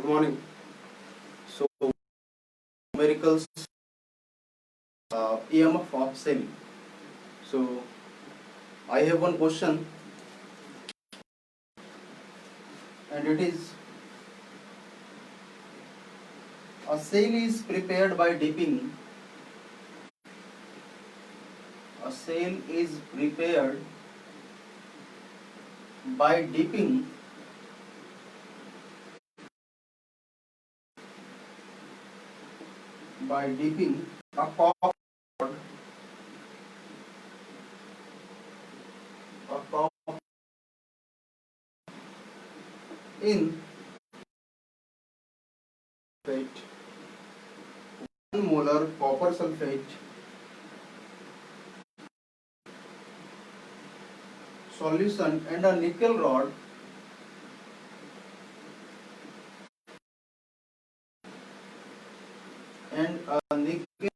Good morning. So, numericals, EMF of cell. So, I have one question, and it is: a cell is prepared by dipping. A cell is prepared by dipping a copper in 1 molar copper sulfate solution and a nickel rod and a nickel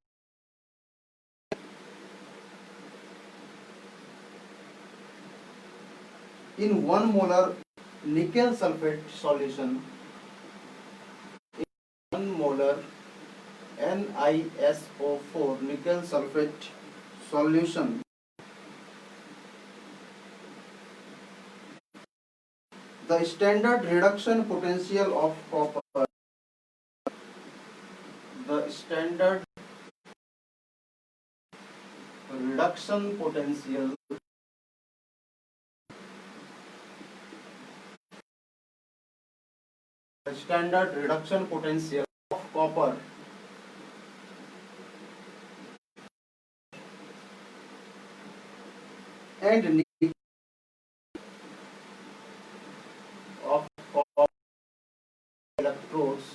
in 1 molar nickel sulfate solution, 1 molar NiSO4 nickel sulfate solution. The standard reduction potential of copper. The standard reduction potential of copper and nickel of copper electrodes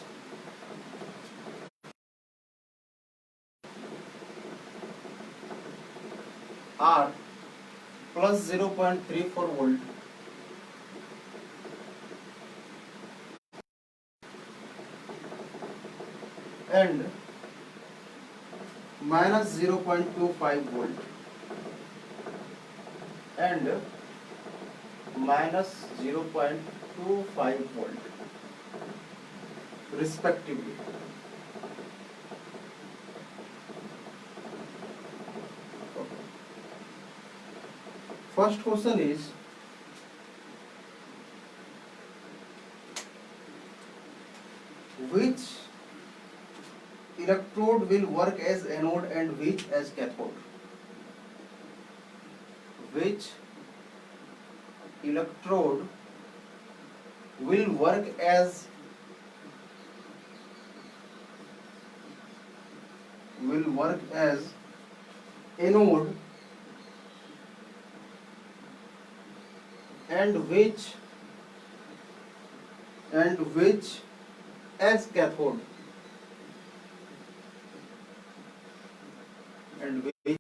are plus 0.34 volt and minus 0.25 volt and minus 0.25 volt respectively. First question is: which electrode will work as anode and which as cathode? Which electrode will work as anode and which as cathode? And which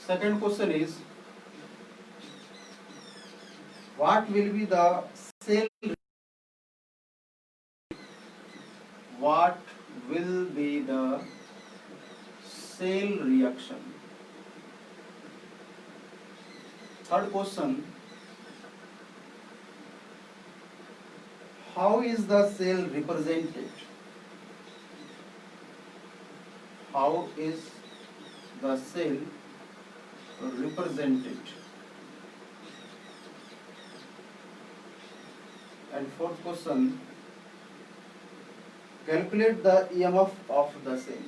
Second question is: what will be the cell reaction? Third question: how is the cell represented? How is the cell represented? And fourth question: calculate the EMF of the cell.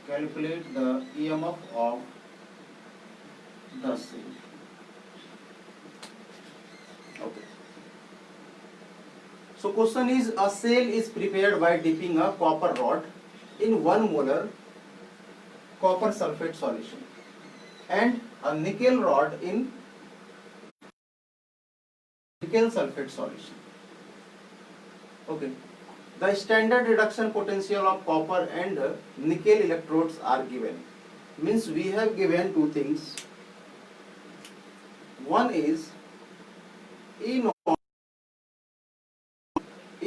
Calculate the EMF of the cell. Okay. So question is: a cell is prepared by dipping a copper rod in 1 molar copper sulfate solution and a nickel rod in nickel sulfate solution. Okay. The standard reduction potential of copper and nickel electrodes are given. Means we have given two things. One is E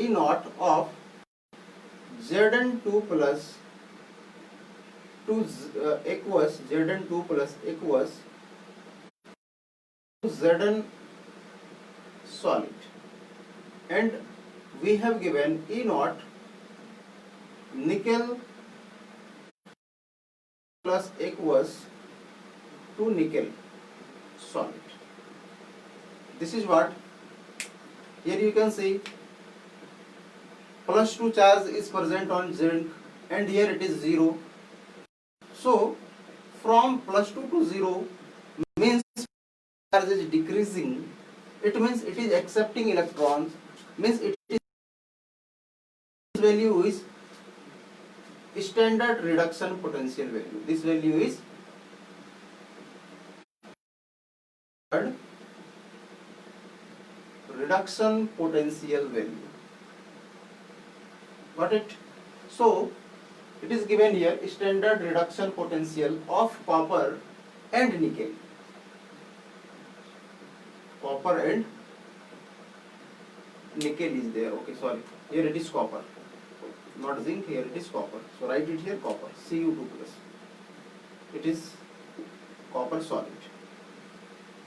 naught of Zn2 plus aqueous Zn2 plus aqueous Zn solid, and we have given E naught nickel plus aqueous to nickel solid. This is what here you can see plus 2 charge is present on zinc and here it is 0. So from plus 2 to 0 means charge is decreasing. It means it is accepting electrons, means it is value is standard reduction potential value. This value is reduction potential value. Got it? So it is given here standard reduction potential of copper and nickel. Copper and nickel is there. Okay, sorry. Here it is copper, not zinc. Here it is copper. So write it here copper. Cu2 plus. It is copper solid.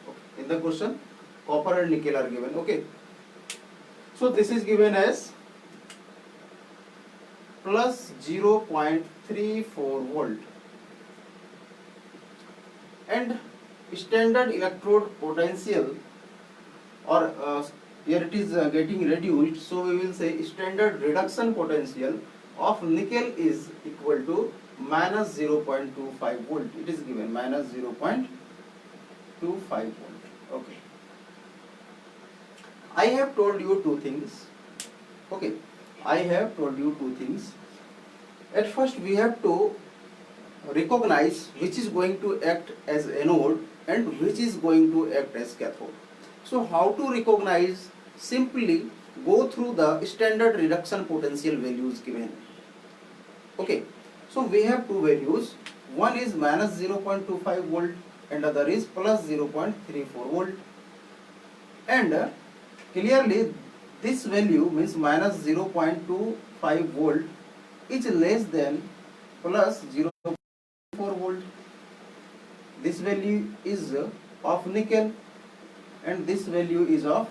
Okay. In the question, copper and nickel are given. Okay. So this is given as plus 0.34 volt, and standard electrode potential, or here it is getting reduced, so we will say standard reduction potential of nickel is equal to minus 0.25 volt. It is given minus 0.25 volt. Okay. I have told you two things. Okay. I have told you two things. At first we have to recognize which is going to act as anode and which is going to act as cathode. So how to recognize? Simply go through the standard reduction potential values given. Okay. So we have two values. One is minus 0.25 volt and other is plus 0.34 volt. And clearly this value means minus 0.25 volt is less than plus 0.4 volt. This value is of nickel and this value is of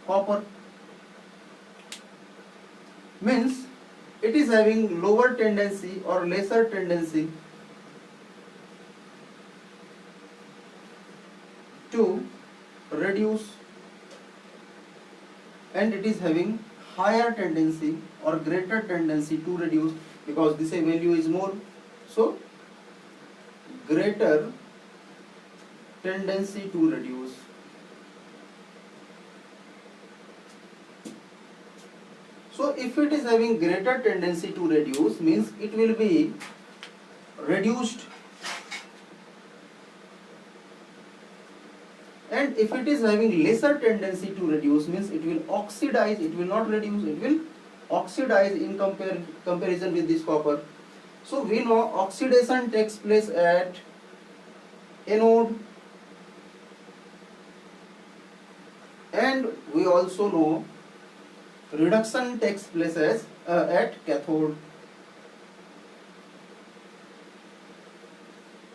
copper. Means it is having lower tendency or lesser tendency to reduce, and it is having higher tendency or greater tendency to reduce, because this value is more, so greater tendency to reduce. So if it is having greater tendency to reduce means it will be reduced, and if it is having lesser tendency to reduce means it will oxidize. It will not reduce, it will oxidize in comparison with this copper. So we know oxidation takes place at anode, and we also know reduction takes place as at cathode.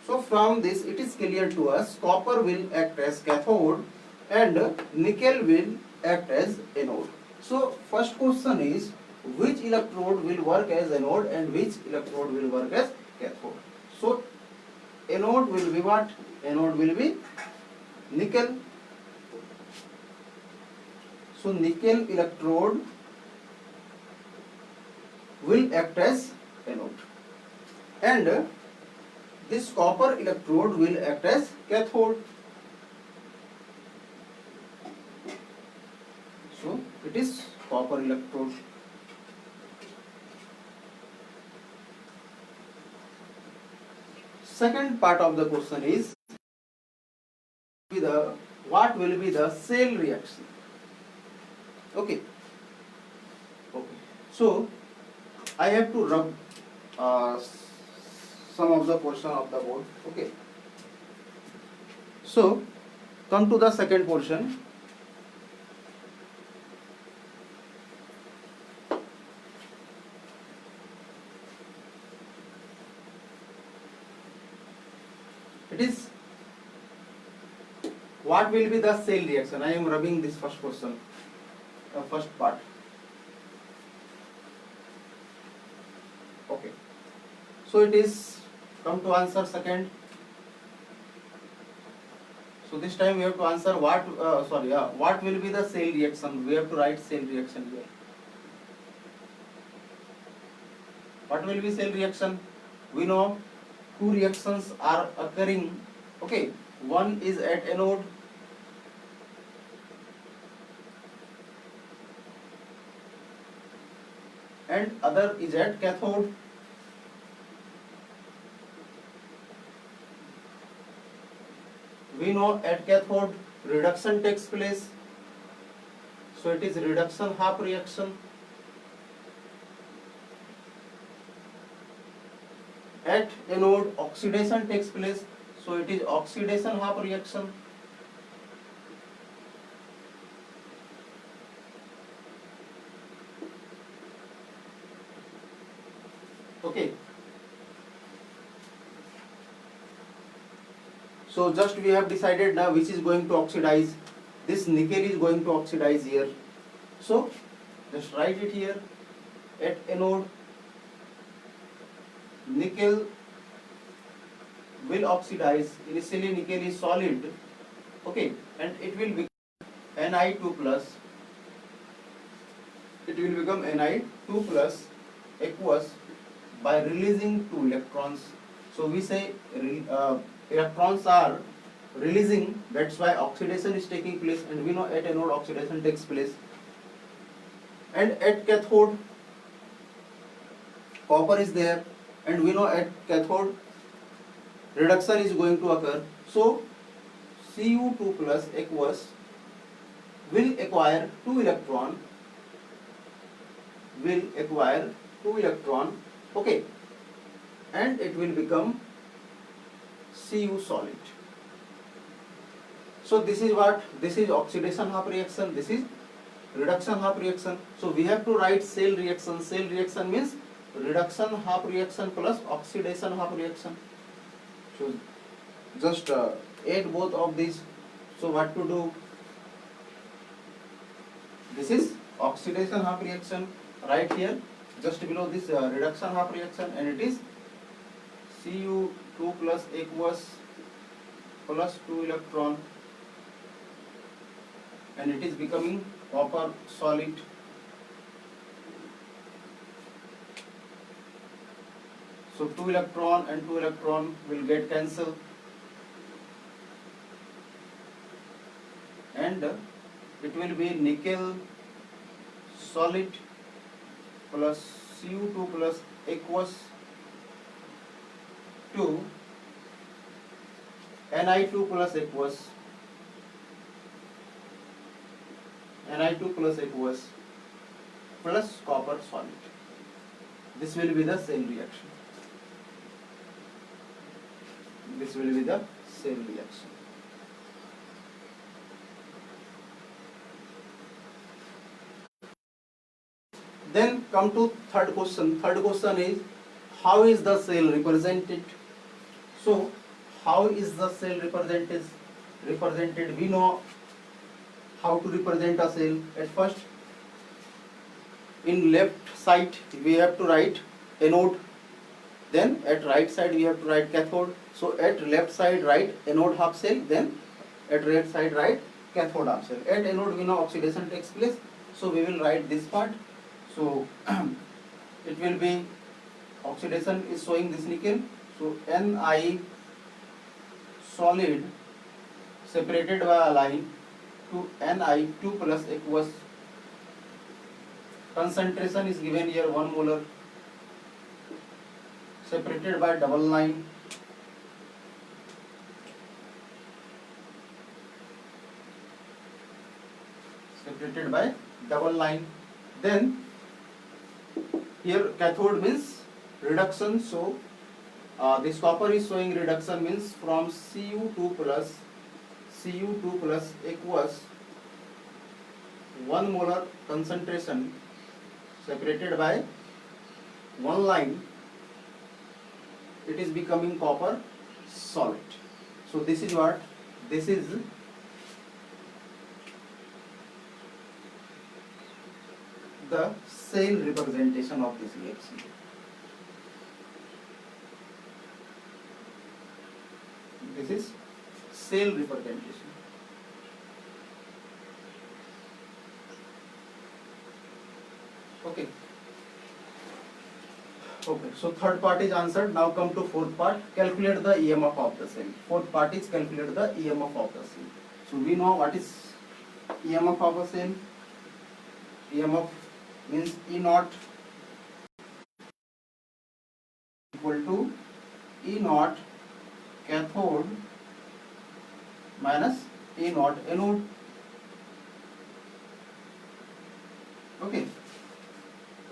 So from this it is clear to us copper will act as cathode and nickel will act as anode. So first question is which electrode will work as anode and which electrode will work as cathode. So anode will be what? Anode will be nickel. So nickel electrode will act as anode, and this copper electrode will act as cathode. So it is copper electrode. Second part of the question is what will be the cell reaction. Okay. So I have to rub some of the portion of the board. Okay. So come to the second portion. It is, what will be the cell reaction? I am rubbing this first question, first part. Okay, so it is come to answer second. So this time we have to answer what what will be the cell reaction? We have to write cell reaction here. What will be cell reaction? We know two reactions are occurring. Okay, one is at anode and other is at cathode. We know at cathode reduction takes place, so it is reduction half reaction. At anode oxidation takes place, so it is oxidation half reaction. Okay, so just we have decided now which is going to oxidize. This nickel is going to oxidize here, so just write it here. At anode nickel will oxidize. Initially nickel is solid, okay, and it will become Ni2 plus. It will become Ni2 plus aqueous by releasing two electrons. So we say electrons are releasing, that's why oxidation is taking place, and we know at anode oxidation takes place. And at cathode copper is there, and we know at cathode reduction is going to occur. So Cu2 plus aqueous will acquire two electron, okay, and it will become Cu solid. So this is what, this is oxidation half reaction, this is reduction half reaction. So we have to write cell reaction. Cell reaction means reduction half reaction plus oxidation half reaction. So just add both of these. So what to do? This is oxidation half reaction right here, just below this reduction half reaction, and it is Cu2 plus aqueous plus 2 electron, and it is becoming copper solid. So 2 electron and 2 electron will get cancelled, and it will be nickel solid plus Cu2 plus aqueous to Ni2 plus aqueous, plus copper solid. This will be the cell reaction. Then come to third question. Third question is, how is the cell represented? So how is the cell represented? We know how to represent a cell. At first, in left side we have to write anode, then at right side we have to write cathode. So at left side write anode half cell, then at right side write cathode half cell. At anode we know oxidation takes place, so we will write this part. So it will be, oxidation is showing this nickel, so Ni solid separated by a line to Ni2 plus aqueous. Concentration is given here 1 molar, separated by double line. Then here cathode means reduction, so this copper is showing reduction, means from Cu2 plus aqueous 1 molar concentration separated by one line, it is becoming copper solid. So this is what? This is the cell representation of this reaction. This is cell representation. Okay. Okay, so third part is answered. Now come to fourth part. Calculate the EMF of the cell. Fourth part is calculate the EMF of the cell. So we know what is EMF of a cell. EMF means E naught equal to E naught cathode minus E naught anode. Okay.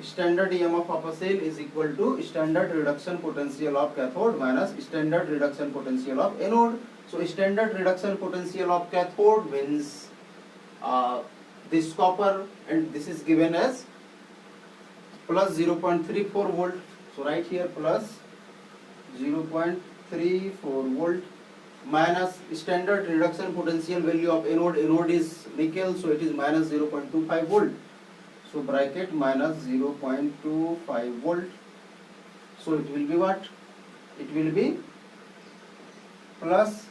Standard EMF of a cell is equal to standard reduction potential of cathode minus standard reduction potential of anode. So standard reduction potential of cathode means this copper, and this is given as plus 0.34 volt. So right here plus 0.34 volt minus standard reduction potential value of anode. Anode is nickel, so it is minus 0.25 volt. So bracket minus 0.25 volt. So it will be what? It will be plus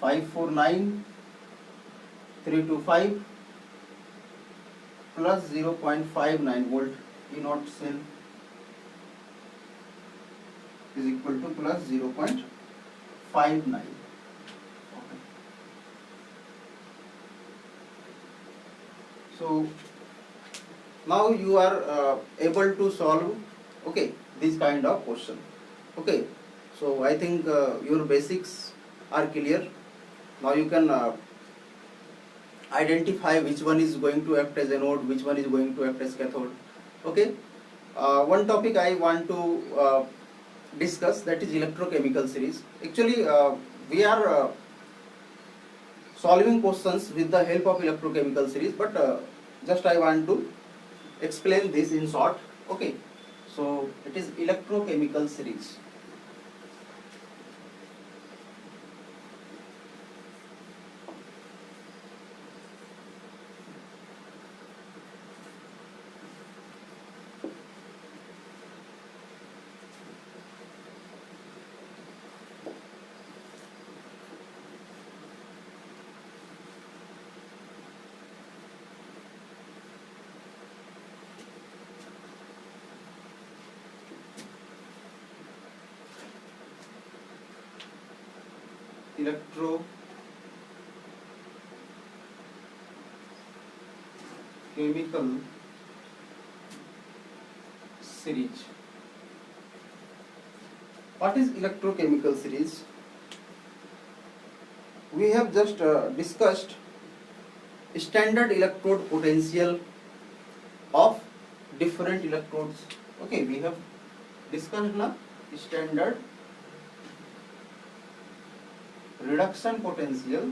549,325 plus 0.59 volt. E naught cell is equal to plus 0.59. Okay. So now you are able to solve, okay, this kind of question. Okay, so I think your basics are clear. Now you can identify which one is going to act as anode, which one is going to act as cathode. Okay, one topic I want to discuss, that is electrochemical series. Actually we are solving questions with the help of electrochemical series, but just I want to explain this in short. Okay, so it is electrochemical series. Electrochemical series. What is electrochemical series? We have just discussed standard electrode potential of different electrodes. Okay, we have discussed now standard reduction potential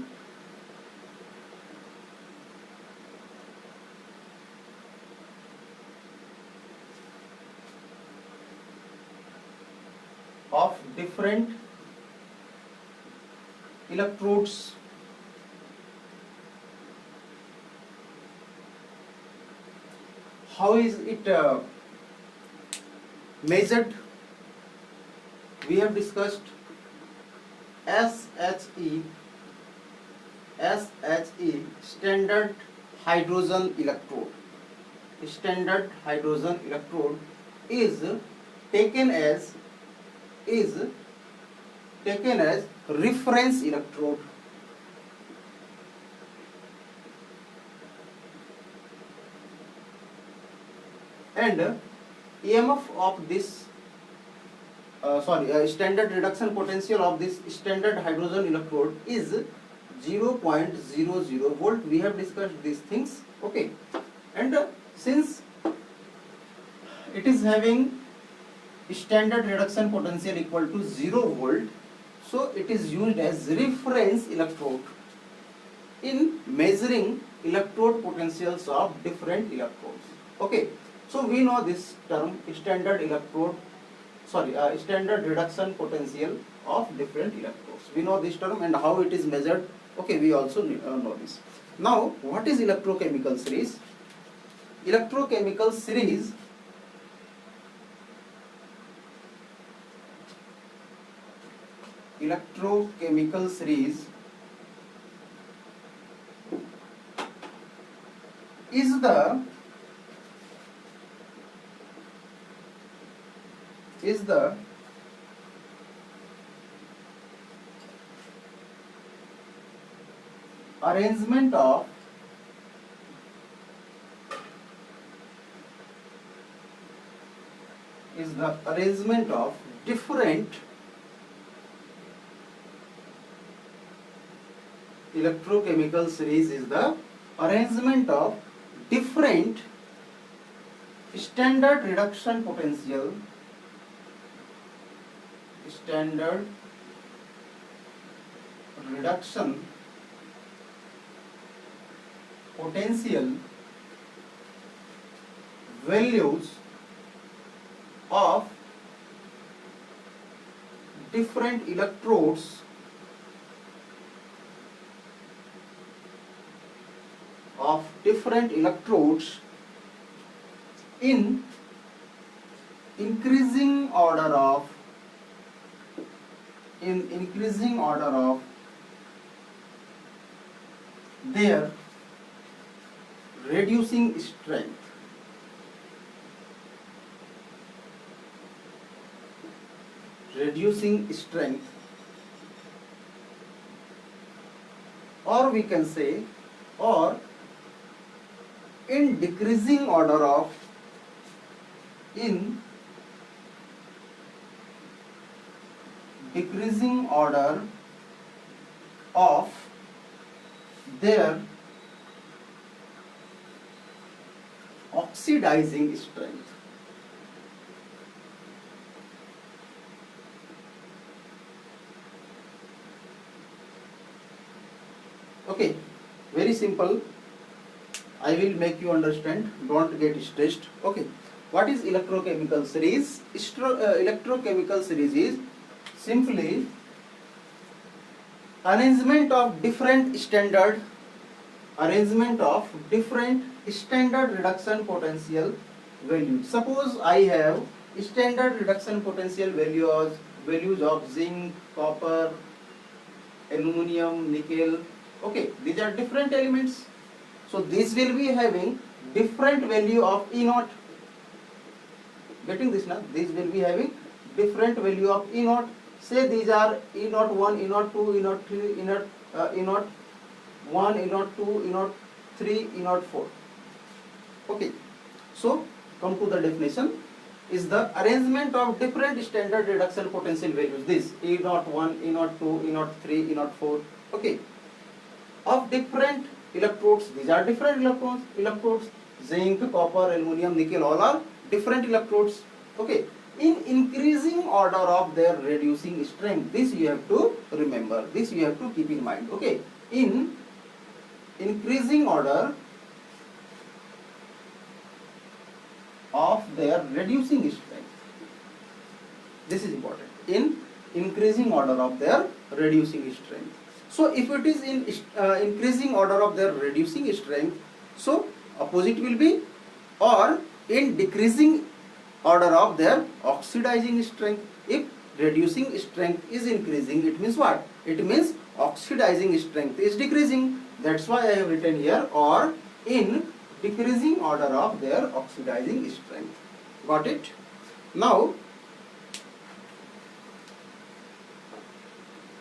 of different electrodes. How is it measured? We have discussed SHE, standard hydrogen electrode. Standard hydrogen electrode is taken as reference electrode. And EMF of this standard reduction potential of this standard hydrogen electrode is 0.00 volt. We have discussed these things. Okay, and since it is having standard reduction potential equal to 0 volt, so it is used as reference electrode in measuring electrode potentials of different electrodes. Okay, so we know this term standard standard reduction potential of different electrodes. We know this term and how it is measured. Okay, we also know this. Now, what is electrochemical series? Electrochemical series electrochemical series is the arrangement of different electrochemical series is the arrangement of different standard reduction potential values of different electrodes in increasing order of their reducing strength. Or we can say, or in decreasing order of their oxidizing strength. Okay, very simple. I will make you understand. Don't get stressed. Okay, what is electrochemical series? Electrochemical series is simply arrangement of different standard reduction potential values. Suppose I have standard reduction potential values of zinc, copper, aluminum, nickel. Okay, these are different elements. So this will be having different value of E naught. Getting this now? These will be having different value of E naught. Say these are E naught 1, E naught 2, E naught 3, E naught 1, E naught 2, E naught 3, E naught 4. Okay. So come to the definition. Is the arrangement of different standard reduction potential values. This E naught 1, E naught 2, E naught 3, E naught 4. Okay. Of different electrodes. These are different electrodes. Zinc, copper, aluminum, nickel, all are different electrodes. Okay. In increasing order of their reducing strength. This you have to remember. This you have to keep in mind. Okay. In increasing order of their reducing strength. This is important. In increasing order of their reducing strength. So if it is in increasing order of their reducing strength, so opposite will be, or in decreasing order of their oxidizing strength. If reducing strength is increasing, it means what? It means oxidizing strength is decreasing. That's why I have written here, or in decreasing order of their oxidizing strength. Got it? Now,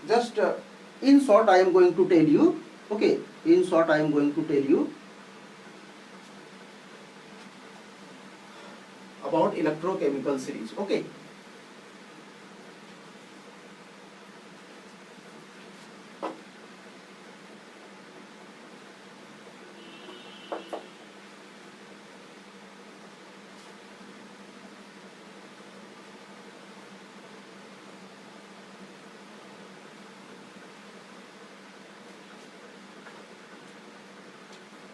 just in short I am going to tell you, okay, in short I am going to tell you about electrochemical series. Okay.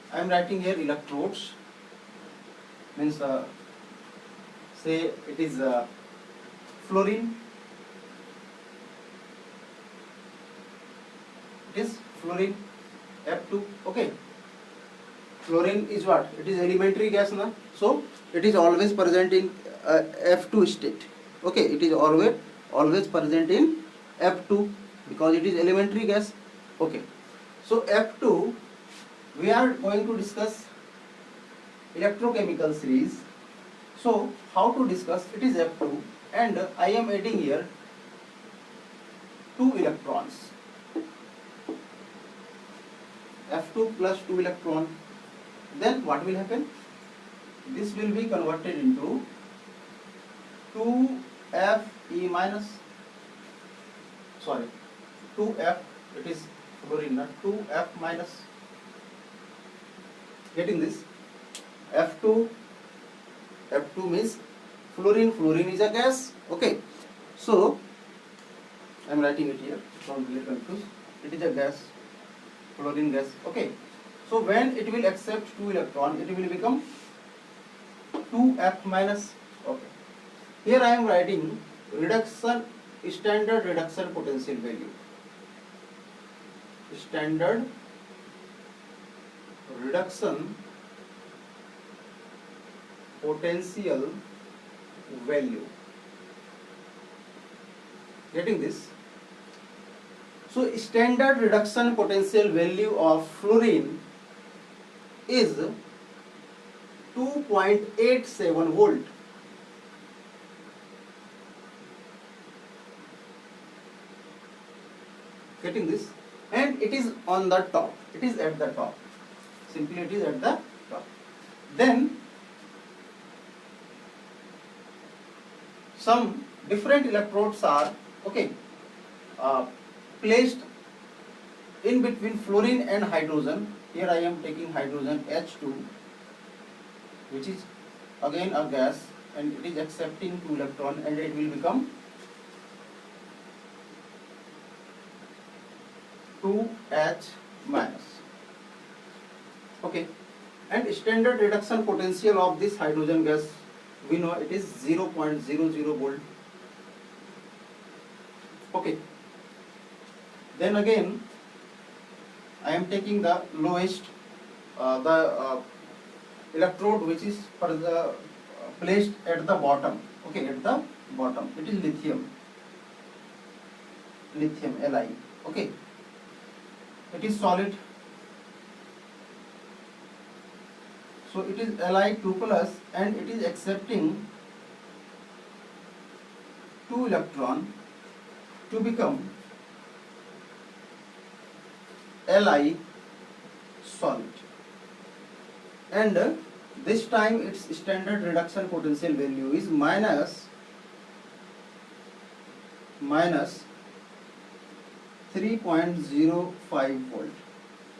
I am writing here electrodes, means say it is fluorine, It is fluorine F2. Okay, fluorine is what? It is elementary gas na, so it is always present in F2 state. Okay, it is always present in F2 because it is elementary gas. Okay, so F2 we are going to discuss electrochemical series. So how to discuss? It is F2 and I am adding here 2 electrons. F2 plus 2 electron. Then what will happen? This will be converted into 2Fe minus, sorry, 2F, it is fluorine, not 2F minus. Getting this? F2 means fluorine is a gas. Okay, so I am writing it here, don't get confused. It is a gas, fluorine gas. Okay, so when it will accept 2 electron, it will become 2F minus. Okay, here I am writing standard reduction potential value. Standard reduction potential value. Getting this? So standard reduction potential value of fluorine is 2.87 volt. Getting this? And it is on the top. It is at the top. Simply it is at the top. Then some different electrodes are placed in between fluorine and hydrogen. Here I am taking hydrogen H2, which is again a gas, and it is accepting 2 electron, and it will become 2H minus. Okay, and standard reduction potential of this hydrogen gas, we know it is 0.00 volt. Okay, then again I am taking the lowest electrode which is placed at the bottom. Okay, at the bottom it is lithium Li. Okay, it is solid, so it is Li2 plus, and it is accepting 2 electron to become Li solid, and this time its standard reduction potential value is minus 3.05 volt.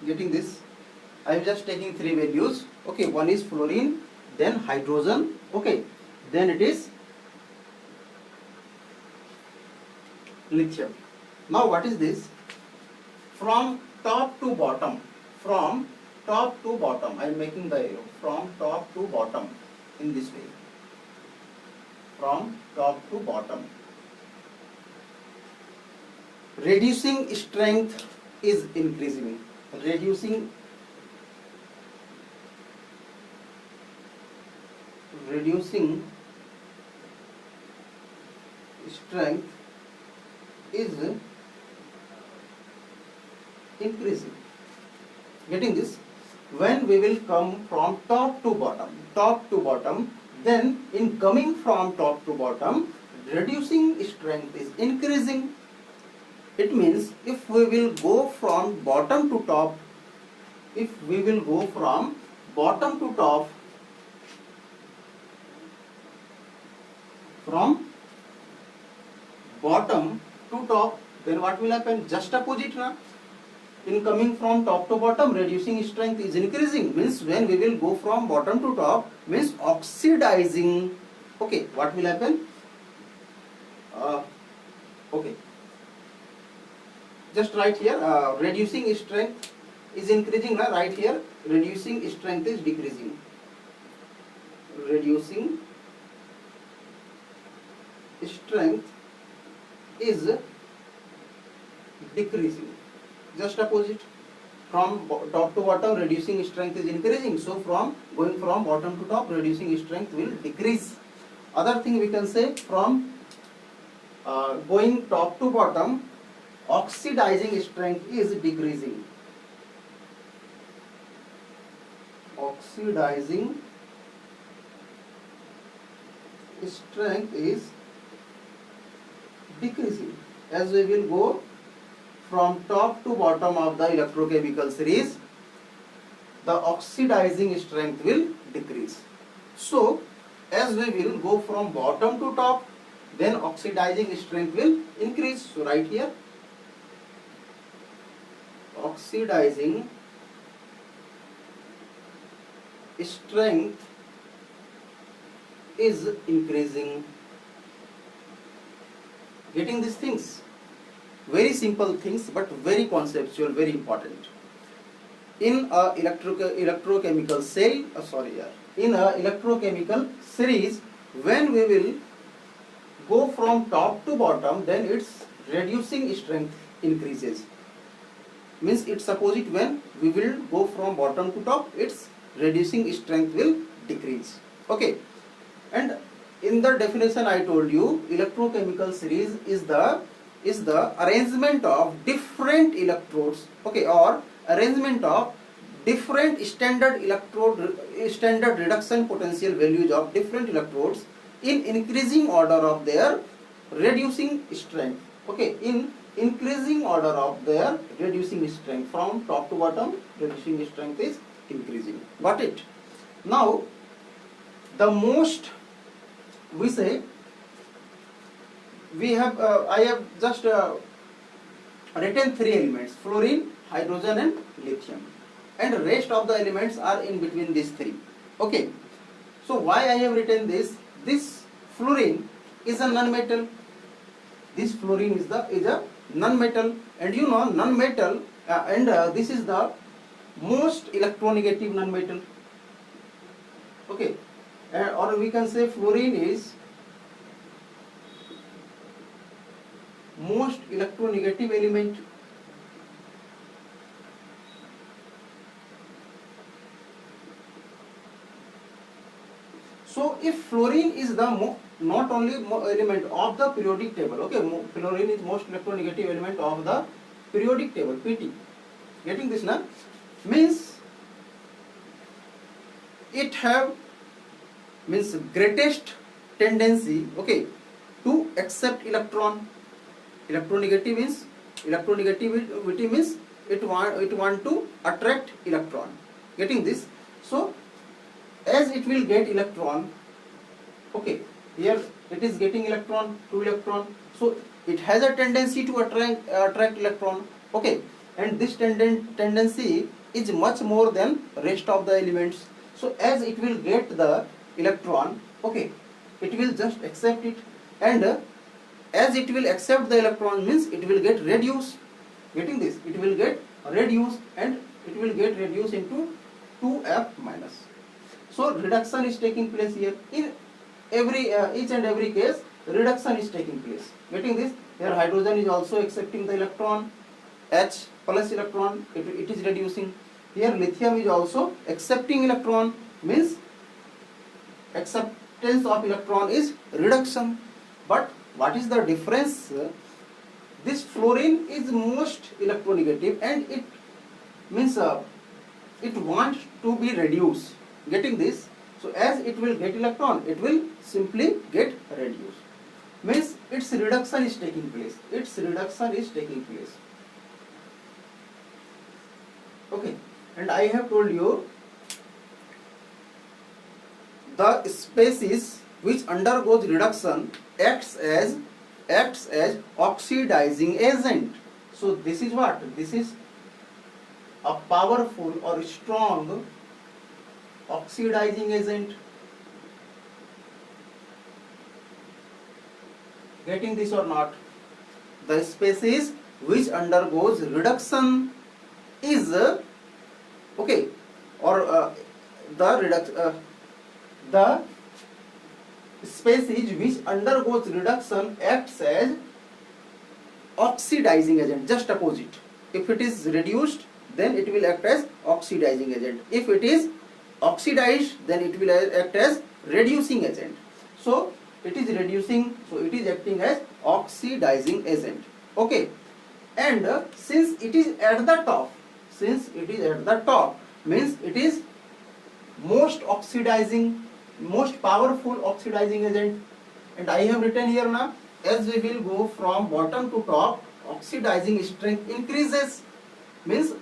Getting this? I am just taking 3 values. Okay, one is fluorine, then hydrogen. Okay, then it is lithium. Now what is this? From top to bottom, I am making the arrow from top to bottom in this way. From top to bottom. Reducing strength is increasing. Reducing strength is increasing. Getting this? When we will come from top to bottom, then in coming from top to bottom, reducing strength is increasing. It means if we will go from bottom to top, then what will happen? Just opposite na. In coming from top to bottom, reducing strength is increasing. Means when we will go from bottom to top, means oxidizing. Okay, what will happen? Okay. Just write here, reducing strength is increasing, right here, reducing strength is decreasing. Reducing strength is decreasing. just opposite. From top to bottom, reducing strength is increasing. So from going from bottom to top, reducing strength will decrease. Other thing we can say, from going top to bottom, oxidizing strength is decreasing. Oxidizing strength is decreasing as we will go from top to bottom of the electrochemical series. The oxidizing strength will decrease. So as we will go from bottom to top, then oxidizing strength will increase. So right here, oxidizing strength is increasing. Getting these things? Very simple things, but very conceptual, very important. In a electrochemical cell, in a electrochemical series, when we will go from top to bottom, then its reducing strength increases. Means its opposite, when we will go from bottom to top, its reducing strength will decrease. Okay. And in the definition I told you, electrochemical series is the arrangement of different electrodes, okay, or arrangement of different standard reduction potential values of different electrodes in increasing order of their reducing strength. Okay, in increasing order of their reducing strength, from top to bottom, reducing strength is increasing. Got it? Now, the most we say, we have I have just written three elements: fluorine, hydrogen and lithium, and rest of the elements are in between these three. Okay, so why I have written this? This fluorine is a non-metal. This fluorine is a non-metal, and you know non-metal, this is the most electronegative non-metal. Okay, or we can say fluorine is most electronegative element. So if fluorine is the not only element of the periodic table, okay, fluorine is most electronegative element of the periodic table, PT. Getting this now? Means it have greatest tendency, okay, to accept electron. Electronegativity means it want to attract electron. Getting this? So as it will get electron, okay, here it is getting electron, 2 electron, so it has a tendency to attract electron. Okay, and this tendency is much more than rest of the elements. So as it will get the electron, okay, it will just accept it, and as it will accept the electron means it will get reduced. Getting this? It will get reduced, and it will get reduced into 2F minus. So reduction is taking place here. In every each and every case, reduction is taking place. Getting this? Here hydrogen is also accepting the electron, H plus electron, it is reducing. Here lithium is also accepting electron, means acceptance of electron is reduction. But what is the difference? This fluorine is most electronegative, and it means it wants to be reduced. Getting this? So as it will get electron, it will simply get reduced. Means its reduction is taking place. Its reduction is taking place. Okay, and I have told you the species which undergoes reduction acts as oxidizing agent. So this is what? This is a powerful or strong oxidizing agent. Getting this or not? The species which undergoes reduction is okay, or the species which undergoes reduction acts as oxidizing agent, just opposite. if it is reduced, then it will act as oxidizing agent. If it is oxidized, then it will act as reducing agent. So it is reducing, so it is acting as oxidizing agent. Okay, and since it is at the top, means it is most oxidizing, most powerful oxidizing agent. And I have written here now, as we will go from bottom to top, oxidizing strength increases, means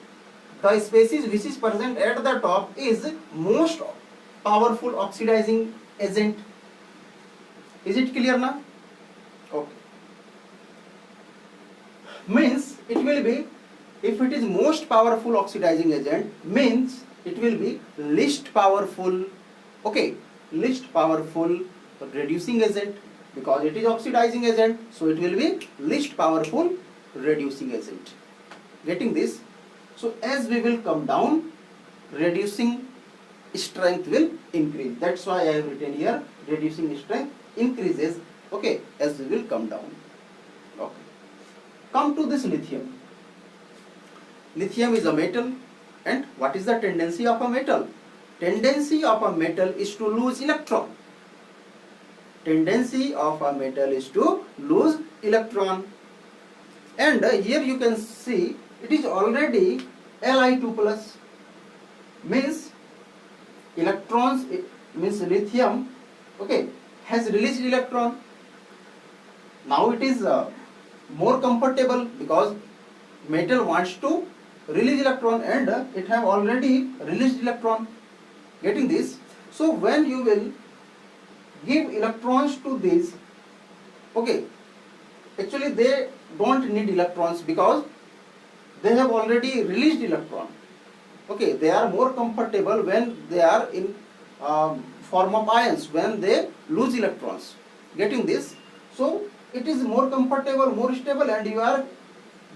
the species which is present at the top is most powerful oxidizing agent. Is it clear now? Okay. Means it will be, if it is most powerful oxidizing agent, means it will be least powerful, okay, least powerful reducing agent, because it is oxidizing agent, so it will be least powerful reducing agent. Getting this? So as we will come down, reducing strength will increase. That's why I have written here, reducing strength increases, okay, as we will come down. Okay. Come to this lithium. Lithium is a metal, and what is the tendency of a metal? Tendency of a metal is to lose electron. Tendency of a metal is to lose electron. And here you can see it is already Li2 plus, means electrons, means lithium, okay, has released electron. Now it is more comfortable because metal wants to release electron, and it have already released electron. Getting this? So when you will give electrons to this, okay, actually they don't need electrons because they have already released electron. Okay, they are more comfortable when they are in form of ions, when they lose electrons. Getting this? So it is more comfortable, more stable, and you are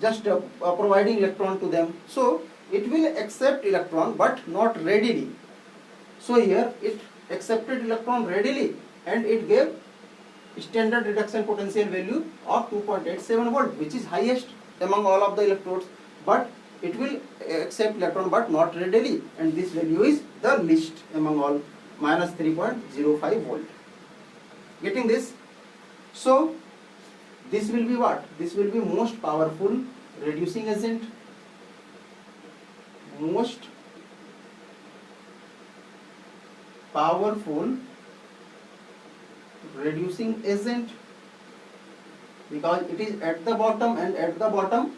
just providing electron to them. So it will accept electron but not readily. So here it accepted electron readily, and it gave standard reduction potential value of 2.87 volt, which is highest among all of the electrodes. But it will accept electron but not readily, and this value is the least among all, minus 3.05 volt. Getting this? So this will be what? This will be most powerful reducing agent. Most powerful reducing agent, because it is at the bottom, and at the bottom,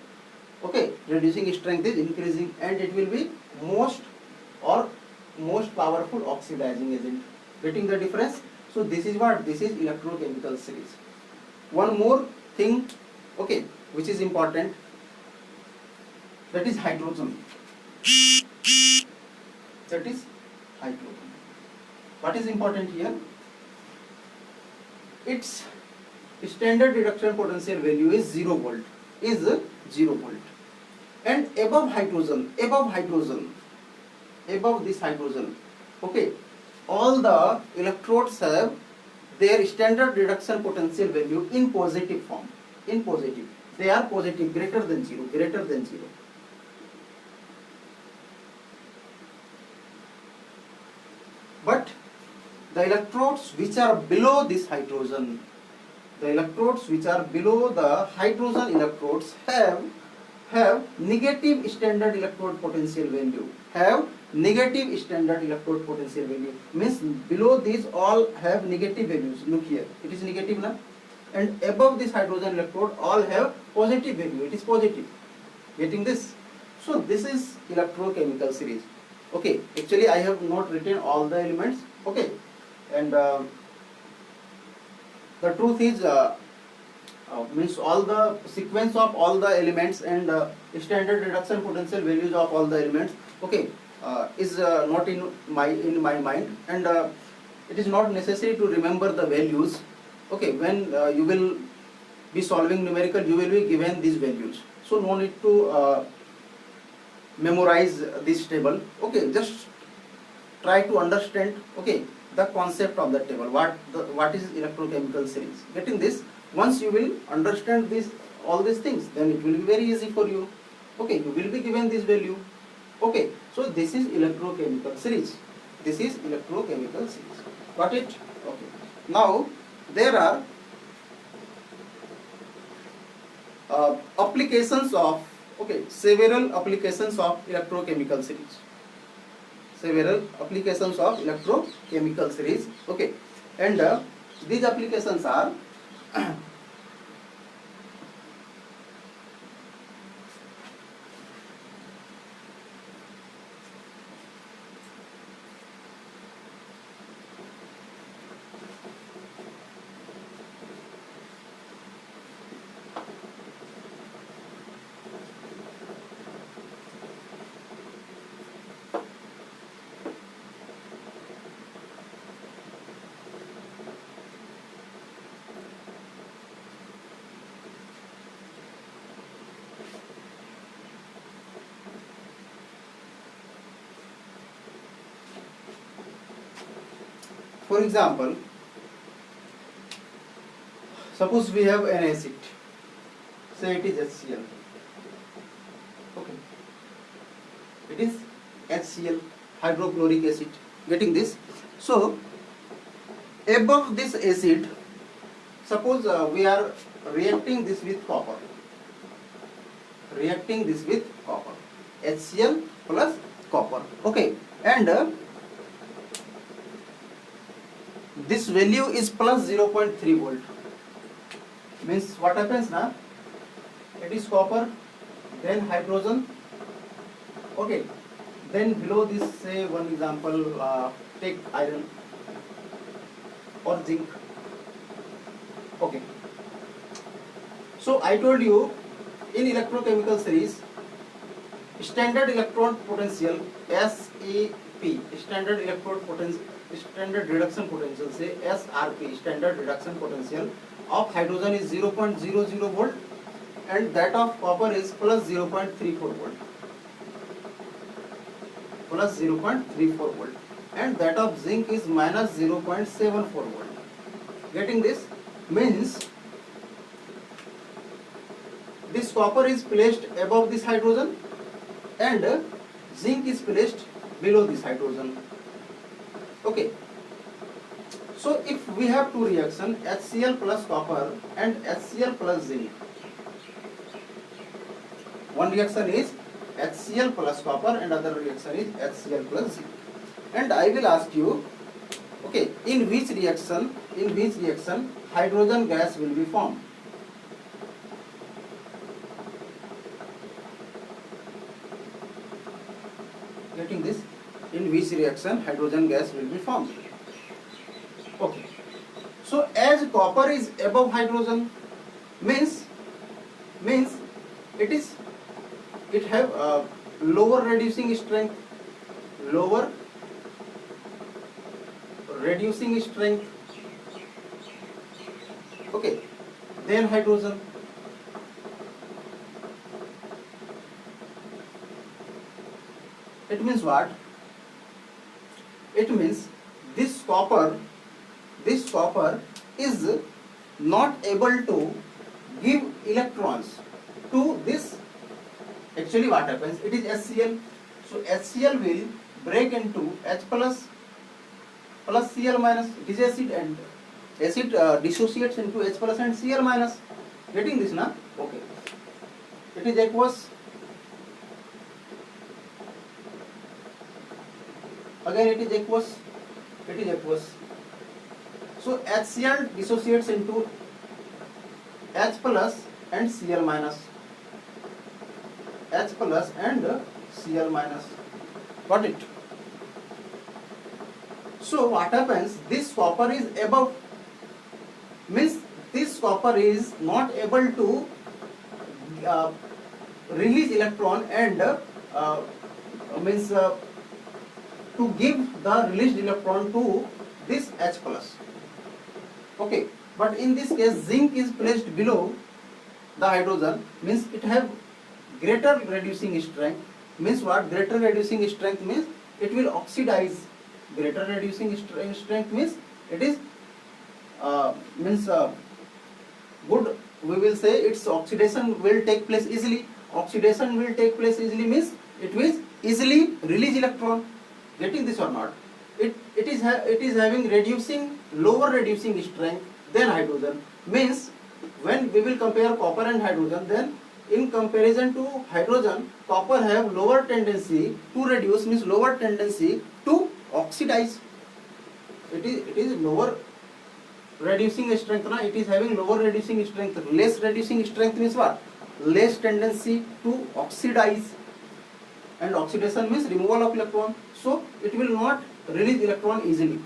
okay, reducing strength is increasing, and it will be most powerful oxidizing agent. Getting the difference? So this is what? This is electrochemical series. One more thing, okay, which is important, that is hydrogen. That is hydrogen. What is important here? Its standard reduction potential value is 0 volt. And above this hydrogen, okay, all the electrodes have their standard reduction potential value in positive form. In positive, they are positive, greater than 0. But the electrodes which are below this hydrogen, the electrodes which are below the hydrogen electrodes have negative standard electrode potential value. Means below these all have negative values. Look here, it is negative now. And above this hydrogen electrode all have positive value. It is positive. Getting this? So this is electrochemical series. Okay, actually I have not written all the elements. Okay, and the truth is means all the sequence of all the elements and standard reduction potential values of all the elements, okay, is not in my mind, and it is not necessary to remember the values. Okay, when you will be solving numerical, you will be given these values, so no need to memorize this table. Okay, just try to understand, okay, the concept of the table, what is electrochemical series. Getting this? Once you will understand all these things, then it will be very easy for you. Okay, you will be given this value. Okay, so this is electrochemical series. This is electrochemical series. Got it? Okay. Now there are applications of, okay, several applications of electrochemical series. Several applications of electrochemical series. Okay, and these applications are for example, suppose we have an acid, say it is HCl. Okay, it is HCl, hydrochloric acid. Getting this? So above this acid, suppose we are reacting this with copper. Reacting this with copper, HCl plus copper. Okay, and this value is plus 0.3 volt. Means what happens now? It is copper, then hydrogen. Okay, then below this, say one example, take iron or zinc. Okay, so I told you in electrochemical series, standard electron potential SEP, standard reduction potential, say SRP, standard reduction potential of hydrogen is 0.00 volt, and that of copper is plus 0.34 volt, plus 0.34 volt, and that of zinc is minus 0.74 volt. Getting this? Means this copper is placed above this hydrogen and zinc is placed below this hydrogen. Okay, so if we have two reactions, HCl plus copper and HCl plus zinc, one reaction is HCl plus copper and other reaction is HCl plus zinc, and I will ask you, okay, in which reaction hydrogen gas will be formed? Getting this? In which reaction hydrogen gas will be formed? Okay, so as copper is above hydrogen, means it have lower reducing strength, okay, than hydrogen. It means what? It means this copper is not able to give electrons to this. Actually what happens? It is HCl. So HCl will break into H plus Cl minus. It is acid, and acid dissociates into H plus and Cl minus. Getting this na? Okay. It is aqueous. Again it is aqueous. So HCl dissociates into H plus and Cl minus. H plus and Cl minus. Got it? So what happens? This copper is above, means this copper is not able to release electron and to give the released electron to this H plus. Okay, but in this case zinc is placed below the hydrogen, means it have greater reducing strength. Means what? Greater reducing strength means it will oxidize. Greater reducing strength means it is good, we will say its oxidation will take place easily. oxidation will take place easily means it will easily release electron. Getting this or not? It is having lower reducing strength than hydrogen. Means when we will compare copper and hydrogen, then in comparison to hydrogen, copper have lower tendency to reduce, means lower tendency to oxidize. It is lower reducing strength. It is having lower reducing strength. Less reducing strength means what? Less tendency to oxidize, and oxidation means removal of electron. So it will not release electron easily.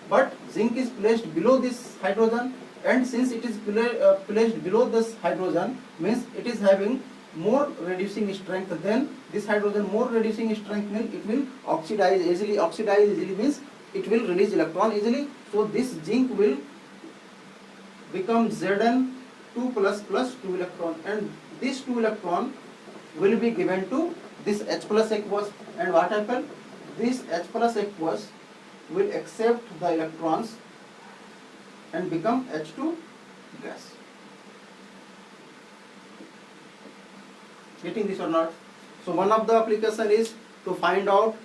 But zinc is placed below this hydrogen, and since it is placed below this hydrogen, means it is having more reducing strength than this hydrogen. More reducing strength means it will oxidize easily. Oxidize easily means it will release electron easily. So this zinc will become Zn2 plus 2 electron, and this 2 electron will be given to this H plus aqueous, and what happen? This H plus aqueous will accept the electrons and become H2 gas. Getting this or not? So one of the application is to find out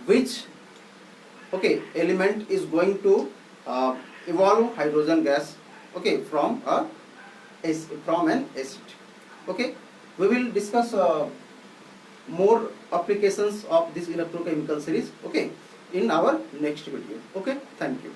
which element is going to evolve hydrogen gas from an acid. We will discuss more applications of this electrochemical series in our next video. Thank you.